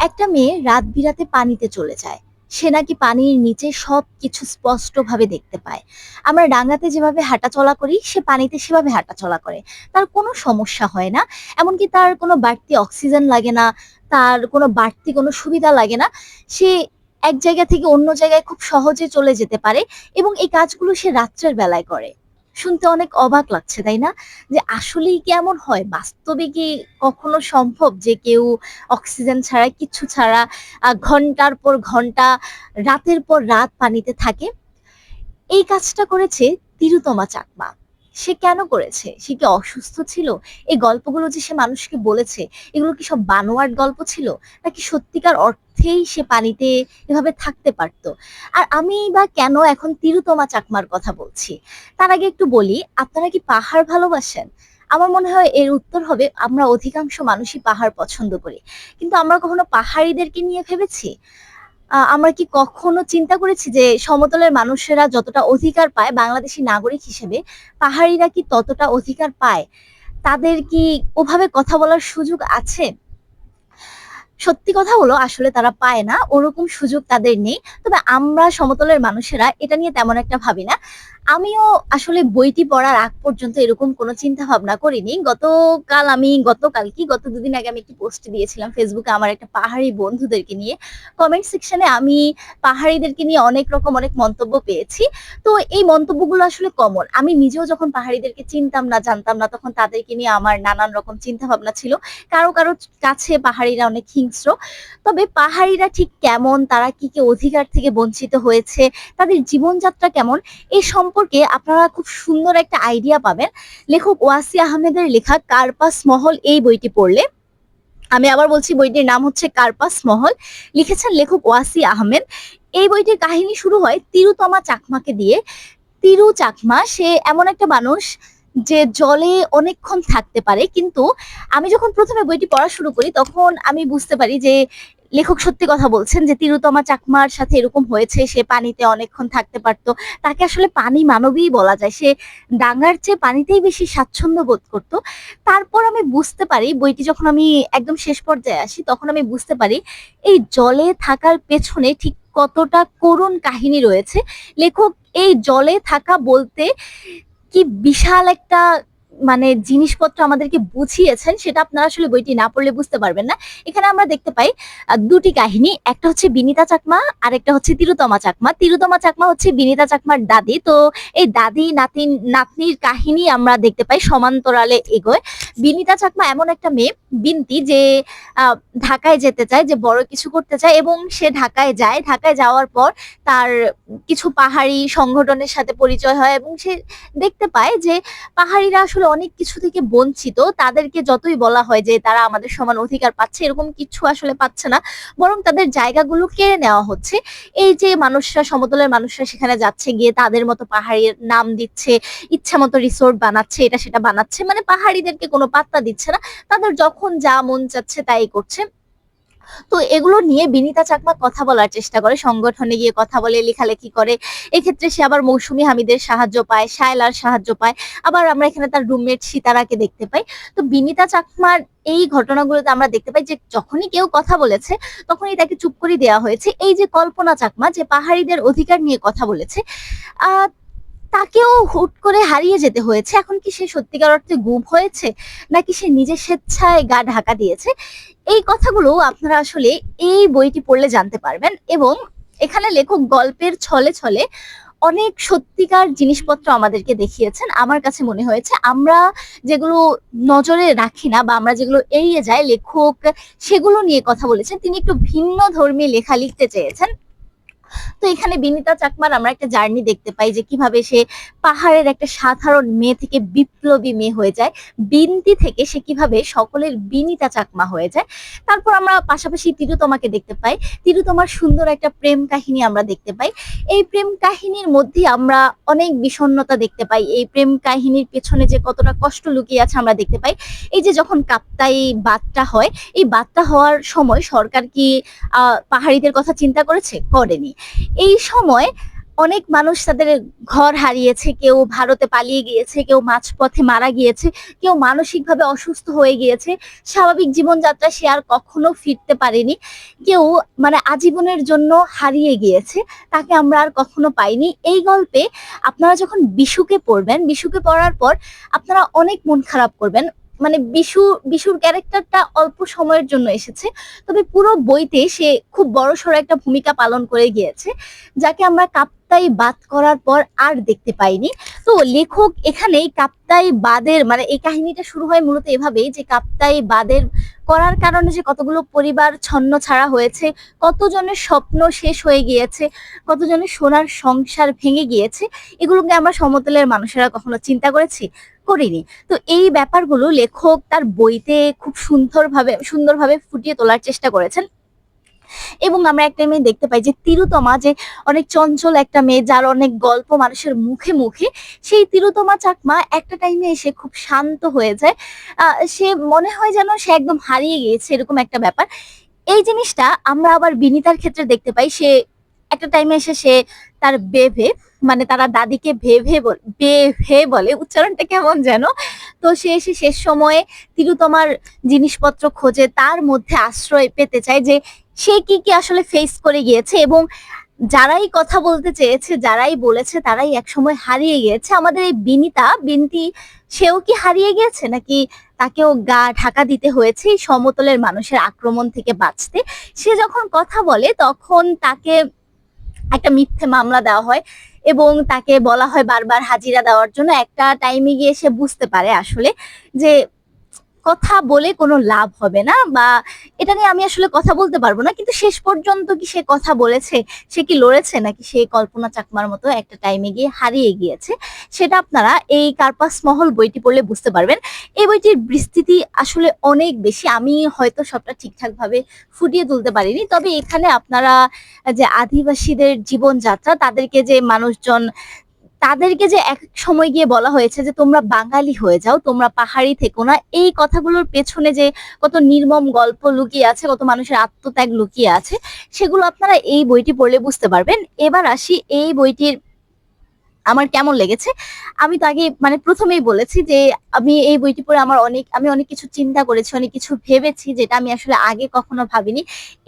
একটা মেয়ে রাত বিরাতে পানিতে চলে যায়। সে নাকি পানির নিচে সবকিছু স্পষ্টভাবে দেখতে পায়। আমরা ডাঙাতে যেভাবে হাঁটাচলা করি, সে পানিতে সেভাবে হাঁটাচলা করে। তার কোনো সমস্যা হয় না। এমনকি তার কোনো বাড়তি অক্সিজেন লাগে না, তার কোনো বাড়তি কোনো সুবিধা লাগে না। সে এক জায়গা থেকে অন্য জায়গায় খুব সহজে চলে যেতে পারে এবং এই কাজগুলো সে রাত্রের বেলায় করে। শুনতে অনেক অবাক লাগছে, তাই না? যে আসলেই কি এমন হয়? বাস্তবে কি কখনো সম্ভব যে কেউ অক্সিজেন ছাড়া, কিচ্ছু ছাড়া ঘন্টার পর ঘন্টা, রাতের পর রাত পানিতে থাকে? এই কাজটা করেছে তিরুতমা চাকমা। সে কেন করেছে? সে কি অসুস্থ ছিল? এই গল্পগুলো যে সে মানুষকে বলেছে, এগুলো কি সব বানোয়াট গল্প ছিল? নাকি সত্যিকার অর্থেই সে পানিতে এভাবে থাকতে পারত? আর আমি বা কেন এখন তিরুতমা চাকমার কথা বলছি? তার আগে একটু বলি, আপনারা কি পাহাড় ভালোবাসেন? আমার মনে হয় এর উত্তর হবে আমরা অধিকাংশ মানুষই পাহাড় পছন্দ করি। কিন্তু আমরা কখনো পাহাড়িদেরকে নিয়ে ভেবেছি? আমরা কি কখনো চিন্তা করেছি যে সমতলের মানুষেরা যতটা অধিকার পায় বাংলাদেশী নাগরিক হিসেবে, পাহাড়িরা কি ততটা অধিকার পায়? তাদের কি ওভাবে কথা বলার সুযোগ আছে? সত্যি কথা হলো আসলে তারা পায় না, ওরকম সুযোগ তাদের নেই। তবে আমরা সমতলের মানুষেরা এটা নিয়ে তেমন একটা ভাবি না। আমিও আসলে বইটি পড়ার আগ পর্যন্ত এরকম কোনো চিন্তা ভাবনা করিনি। গত ২ দিন আগে আমি একটি পোস্ট দিয়েছিলাম ফেসবুকে আমার একটা পাহাড়ি বন্ধুদেরকে নিয়ে। কমেন্ট সেকশনে আমি পাহাড়িদেরকে নিয়ে অনেক রকম অনেক মন্তব্য পেয়েছি। তো এই মন্তব্যগুলো আসলে কমন। আমি নিজেও যখন পাহাড়িদেরকে চিনতাম না, জানতাম না, তখন তাদেরকে নিয়ে আমার নানান রকম চিন্তা ভাবনা ছিল। কারো কারো কাছে পাহাড়িরা অনেক হিংস্র। তবে পাহাড়িরা ঠিক কেমন, তারা কি কি অধিকার থেকে বঞ্চিত হয়েছে, তাদের জীবনযাত্রা কেমন, এই সম্পর্কে আপনারা খুব সুন্দর একটা আইডিয়া পাবেন লেখক ওয়াসি আহমেদের লেখা কার্পাস মহল এই বইটি পড়লে। আমি আবার বলছি, বইটির নাম হচ্ছে কার্পাস মহল, লিখেছেন লেখক ওয়াসি আহমেদ। এই বইটির কাহিনী শুরু হয় তিরুতমা চাকমাকে দিয়ে। তিরু চাকমা সে এমন একটা মানুষ যে জলে অনেকক্ষণ থাকতে পারে, কিন্তু আমি যখন প্রথমে বইটি পড়া শুরু করি তখন আমি বুঝতে পারি যে লেখক সত্যি কথা বলছেন, যে তিরুতমা চাকমার সাথে এরকম হয়েছে, সে পানিতে অনেকক্ষণ থাকতে পারতো। তাকে আসলে পানি মানবী বলা যায়, সে ডাঙার চেয়ে পানিতেই বেশি স্বাচ্ছন্দ্য বোধ করতো। তারপর আমি বুঝতে পারি, বইটি যখন আমি একদম শেষ পর্যায়ে আসি তখন আমি বুঝতে পারি এই জলে থাকার পেছনে ঠিক কতটা করুণ কাহিনী রয়েছে। লেখক এই জলে থাকা বলতে কি বিশাল একটা মানে জিনিসপত্র আমাদেরকে বুঝিয়েছেন, সেটা আপনারা আসলে বইটি না পড়লে বুঝতে পারবেন না। এখানে আমরা দেখতে পাই দুটি কাহিনী, একটা হচ্ছে বিনিতা চাকমা আর একটা হচ্ছে তিরুতমা চাকমা। তিরুতমা চাকমা হচ্ছে বিনিতা চাকমার দাদি। তো এই দাদি নাতিন নাতনির কাহিনী আমরা দেখতে পাই সমান্তরালে এগোয়। বিনিতা চাকমা এমন একটা মেয়ে, বিনতি, যে আহ, ঢাকায় যেতে চায়, যে বড় কিছু করতে চায় এবং সে ঢাকায় যায়। ঢাকায় যাওয়ার পর তার কিছু পাহাড়ি সংগঠনের সাথে পরিচয় হয় এবং সে দেখতে পায় যে পাহাড়িরা আসলে অনেক কিছু থেকে বঞ্চিত। তাদেরকে যতই বলা হয় যে তারা আমাদের সমান অধিকার পাচ্ছে, এরকম কিছু আসলে পাচ্ছে না, বরং তাদের জায়গাগুলো কেড়ে নেওয়া হচ্ছে। এই যে মানুষরা, সমতলের মানুষরা সেখানে যাচ্ছে, গিয়ে তাদের মতো পাহাড়ির নাম দিচ্ছে, ইচ্ছা মতো রিসোর্ট বানাচ্ছে, এটা সেটা বানাচ্ছে, মানে পাহাড়িদেরকে কোনো পাত্তা দিচ্ছে না। তাদের যখন যা মন চাচ্ছে তাই করছে। তো এগুলো নিয়ে বিনীতা চাকমা কথা বলার চেষ্টা করে, সংগঠনে গিয়ে কথা বলে, লেখালেখি করে। এক্ষেত্রে সে আবার মৌসুমী হামিদের সাহায্য পায়, শায়লার সাহায্য পায়। আবার আমরা এখানে তার রুমমেট সিতারাকে দেখতে পাই। তো বিনীতা চাকমার এই ঘটনাগুলোতে আমরা দেখতে পাই যে যখনই কেউ কথা বলেছে তখনই তাকে চুপ করে দেওয়া হয়েছে। এই যে কল্পনা চাকমা, যে পাহাড়িদের অধিকার নিয়ে কথা বলেছে, আহ তাকেও হুট করে হারিয়ে যেতে হয়েছে। এখন কি সে সত্যিকার অর্থে গুম হয়েছে, নাকি সে নিজের স্বেচ্ছায় গা ঢাকা দিয়েছে? এই কথাগুলো আপনারা আসলে এই বইটি পড়লে জানতে পারবেন। এবং এখানে লেখক গল্পের ছলে ছলে অনেক সত্যিকার জিনিসপত্র আমাদেরকে দেখিয়েছেন। আমার কাছে মনে হয়েছে আমরা যেগুলো নজরে রাখি না বা আমরা যেগুলো এড়িয়ে যাই, লেখক সেগুলো নিয়ে কথা বলেছেন। তিনি একটু ভিন্ন ধর্মী লেখা লিখতে চেয়েছেন। তো এখানে বিনীতা চাকমার আমরা একটা জার্নি দেখতে পাই, যে কিভাবে সে পাহাড়ের একটা সাধারণ মেয়ে থেকে বিপ্লবী মেয়ে হয়ে যায়, বিনতি থেকে সে কিভাবে সকলের বিনীতা চাকমা হয়ে যায়। তারপর আমরা পাশাপাশি তিরুতমাকে দেখতে পাই। তিরুতমার সুন্দর একটা প্রেম কাহিনী আমরা দেখতে পাই। এই প্রেম কাহিনীর মধ্যে আমরা অনেক বিষণ্ণতা দেখতে পাই, এই প্রেম কাহিনীর পেছনে যে কতটা কষ্ট লুকিয়ে আছে আমরা দেখতে পাই। এই যে যখন কাপ্তাই বাদটা হয়, এই বাদটা হওয়ার সময় সরকার কি পাহাড়িদের কথা চিন্তা করেছে? করেনি। এই সময় অনেক মানুষ তাদের ঘর হারিয়েছে, কেউ ভারতে পালিয়ে গিয়েছে, কেউ মাঝপথে মারা গিয়েছে, কেউ মানসিকভাবে অসুস্থ হয়ে গিয়েছে, স্বাভাবিক জীবনযাত্রা সে আর কখনো ফিরতে পারেনি, কেউ মানে আজীবনের জন্য হারিয়ে গিয়েছে, তাকে আমরা আর কখনো পাইনি। এই গল্পে আপনারা যখন বিশুকে পড়বেন, বিশুকে পড়ার পর আপনারা অনেক মন খারাপ করবেন। মানে বিশুর ক্যারেক্টারটা অল্প সময়ের জন্য এসেছে, তবে পুরো বইতে সে খুব বড়সড় একটা ভূমিকা পালন করে গিয়েছে, যাকে আমরা কাপ্তাই বাদ করার পর আর দেখতে পাইনি। তো লেখক এখানেই কাপ্তাই বাদের মানে এই কাহিনীটা শুরু হয় মূলত এভাবেই যে কাপ্তাই বাদের করার কারণে যে কতগুলো পরিবার ছন্ন ছাড়া হয়েছে, কতজনের স্বপ্ন শেষ হয়ে গিয়েছে, কতজনের সোনার সংসার ভেঙে গিয়েছে, এগুলোকে আমরা সমতলের মানুষেরা কখনো চিন্তা করিনি। তো এই ব্যাপারগুলো লেখক তার বইতে খুব সুন্দরভাবে ফুটিয়ে তোলার চেষ্টা করেছেন। এবং আমরা একটা মেয়ে দেখতে পাই যে তিলোত্তমা, যে অনেক চঞ্চল একটা মেয়ে, যার অনেক গল্প মানুষের মুখে মুখে, সেই তিলোত্তমা চাকমা একটা টাইমে এসে খুব শান্ত হয়ে যায়। সে মনে হয় যেন সে একদম হারিয়ে গিয়েছে, এরকম একটা ব্যাপার। এই জিনিসটা আমরা আবার বিনিতার ক্ষেত্রে দেখতে পাই। সে একটা টাইমে এসে সে তার বেভে মানে তারা দাদিকে বেভে বলে, উচ্চারণটা কেমন যেন। তো সে এসে শেষ সময়ে তিলোত্তমার জিনিসপত্র খোঁজে, তার মধ্যে আশ্রয় পেতে চায় যে সে কি কি আসলে ফেস করে গিয়েছে, এবং যারাই কথা বলতে চেয়েছে, যারাই বলেছে, তারাই একসময় হারিয়ে গিয়েছে। আমাদের এই বিনতি, সেও কি হারিয়ে গিয়েছে, নাকি তাকেও গা ঢাকা দিতে হয়েছে এই সমতলের মানুষের আক্রমণ থেকে বাঁচতে? সে যখন কথা বলে তখন তাকে একটা মিথ্যে মামলা দেওয়া হয় এবং তাকে বলা হয় বারবার হাজিরা দেওয়ার জন্য। একটা টাইমে গিয়ে সে বুঝতে পারে আসলে যে কথা বলে কোনো লাভ হবে না, বা এটা নিয়ে আমি আসলে কথা বলতে পারবো না। কিন্তু শেষ পর্যন্ত কি সে কথা বলেছে, সে কি লড়েছে, নাকি সে কল্পনা চাকমার মতো একটা টাইমে গিয়ে হারিয়ে গিয়েছে, সেটা আপনারা এই কার্পাস মহল বইটি পড়লে বুঝতে পারবেন। এই বইটির বিস্তৃতি আসলে অনেক বেশি, আমি হয়তো সবটা ঠিকঠাক ভাবে ফুটিয়ে তুলতে পারিনি। তবে এখানে আপনারা যে আদিবাসীদের জীবনযাত্রা, তাদেরকে যে এক সময় গিয়ে বলা হয়েছে যে তোমরা বাঙালি হয়ে যাও, তোমরা পাহাড়ি থেকো না, এই কথাগুলোর পেছনে যে কত নির্মম গল্প লুকিয়ে আছে, কত মানুষের আত্মত্যাগ লুকিয়ে আছে, সেগুলো আপনারা এই বইটি পড়লে বুঝতে পারবেন। এবার আসি এই বইটির আমার কেমন লেগেছে। আমি তো আগে মানে প্রথমেই বলেছি যে আমি এই বইটি পড়ে আমি অনেক কিছু চিন্তা করেছি, অনেক কিছু ভেবেছি, যেটা আমি আসলে আগে কখনো ভাবিনি।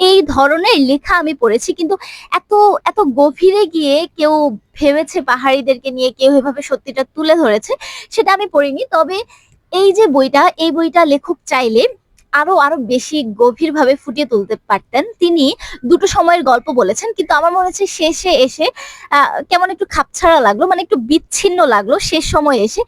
এই ধরনের লেখা আমি পড়েছি, কিন্তু এত এত গভীরে গিয়ে কেউ ভেবেছে পাহাড়িদেরকে নিয়ে, কেউ এভাবে সত্যিটা তুলে ধরেছে, সেটা আমি পড়িনি। তবে এই বইটা লেখক চাইলে আরো আরো বেশি গভীরভাবে ফুটিয়ে তুলতে পারতেন। তিনি দুটো সময়ের গল্প বলেছেন, কিন্তু আমার মনে হচ্ছে শেষে এসে কেমন একটু খাপছাড়া লাগলো, মানে একটু বিচ্ছিন্ন লাগলো শেষ সময়ে এসে।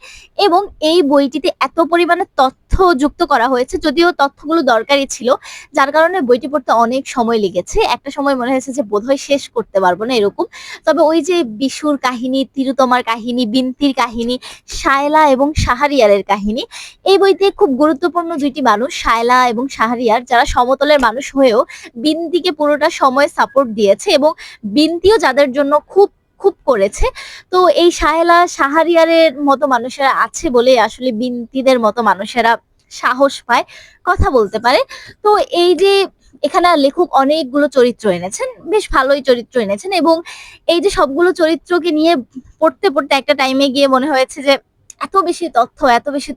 এবং এই বইটিতে এত পরিমাণে তথ্য যুক্ত করা হয়েছে, যদিও তথ্যগুলো দরকারি ছিল, যার কারণে বইটি পড়তে অনেক সময় লেগেছে। একটা সময় মনে হয়েছে যে বোধহয় শেষ করতে পারবো না এরকম। তবে ওই যে বিশুর কাহিনী, তিলোত্তমার কাহিনী, বিন্তির কাহিনী, শায়লা এবং শাহরিয়ারের কাহিনী, এই বইতে খুব গুরুত্বপূর্ণ দুইটি মানুষ, শায়লা এবং শাহরিয়ার, যারা সমতলের মানুষ হয়েও বিন্তিকে পুরোটা সময় সাপোর্ট দিয়েছে, এবং বিন্তিও যাদের জন্য খুব খুব করেছে। তো এই শাহেলা শাহরিয়ারের মতো মানুষেরা আছে বলে আসলে বিন্তিদের মতো মানুষেরা সাহস পায়, কথা বলতে পারে। তো এই যে এখানে লেখক অনেকগুলো চরিত্র এনেছেন, বেশ ভালোই চরিত্র এনেছেন, এবং এই যে সবগুলো চরিত্রকে নিয়ে পড়তে পড়তে একটা টাইমে গিয়ে মনে হয়েছে যে এত বেশি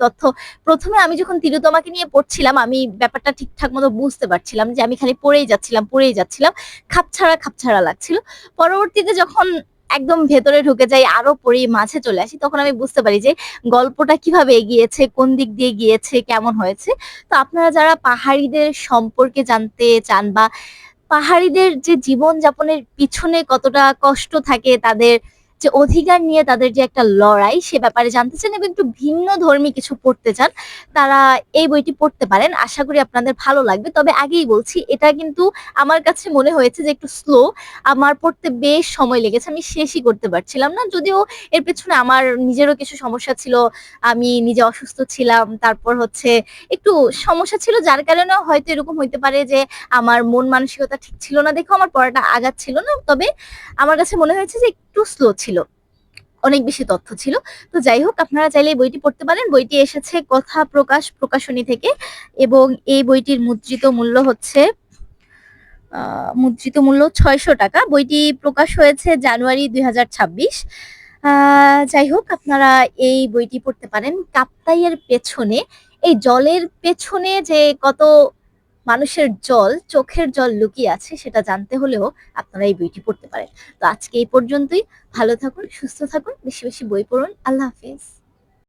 তথ্য। প্রথমে আমি যখন তিলোত্তমাকে নিয়ে পড়ছিলাম, আমি ব্যাপারটা ঠিকঠাক মতো বুঝতে পারছিলাম যে আমি খালি পড়েই যাচ্ছিলাম, খাপছাড়া লাগছিল। পরবর্তীতে যখন একদম ভেতরে ঢুকে যাই, আরো পড়ি, মাঝে চলে আসি, তখন আমি বুঝতে পারি যে গল্পটা কিভাবে এগিয়েছে, কোন দিক দিয়ে গিয়েছে, কেমন হয়েছে। তো আপনারা যারা পাহাড়িদের সম্পর্কে জানতে চান, বা পাহাড়িদের যে জীবন যাপনের পিছনে কতটা কষ্ট থাকে, তাদের যে অধিকার নিয়ে তাদের যে একটা লড়াই, সে ব্যাপারে জানতে চান এবং একটু ভিন্ন ধর্মী কিছু পড়তে চান, তারা এই বইটি পড়তে পারেন। আশা করি আপনাদের ভালো লাগবে। তবে আগেই বলছি, এটা কিন্তু আমার কাছে মনে হয়েছে যে একটু স্লো, আমার পড়তে বেশ সময় লেগেছে, আমি শেষই করতে পারছিলাম না। যদিও এর পেছনে আমার নিজেরও কিছু সমস্যা ছিল, আমি নিজে অসুস্থ ছিলাম, তারপর হচ্ছে একটু সমস্যা ছিল, যার কারণে হয়তো এরকম হইতে পারে যে আমার মন মানসিকতা ঠিক ছিল না, দেখো আমার পড়াটা আগাচ্ছিল না। তবে আমার কাছে মনে হয়েছে যে একটু স্লো ছিল, অনেক বেশি তথ্য ছিল। তো যাই হোক, আপনারা চাইলে এই বইটি পড়তে পারেন। বইটি এসেছে কথা প্রকাশ প্রকাশনী থেকে, এবং এই বইটির মুদ্রিত মূল্য হচ্ছে মুদ্রিত মূল্য ৬০০ টাকা। বইটি প্রকাশ হয়েছে জানুয়ারি ২০২৬। যাই হোক, আপনারা এই বইটি পড়তে পারেন। কাপ্তাইয়ের পেছনে, এই জলের পেছনে যে কত মানুষের চোখের জল লুকিয়ে আছে সেটা জানতে হলেও আপনারা এই বইটি পড়তে পারেন। তো আজকে এই পর্যন্তই। ভালো থাকুন, সুস্থ থাকুন, বেশি বেশি বই পড়ুন। আল্লাহ হাফেজ।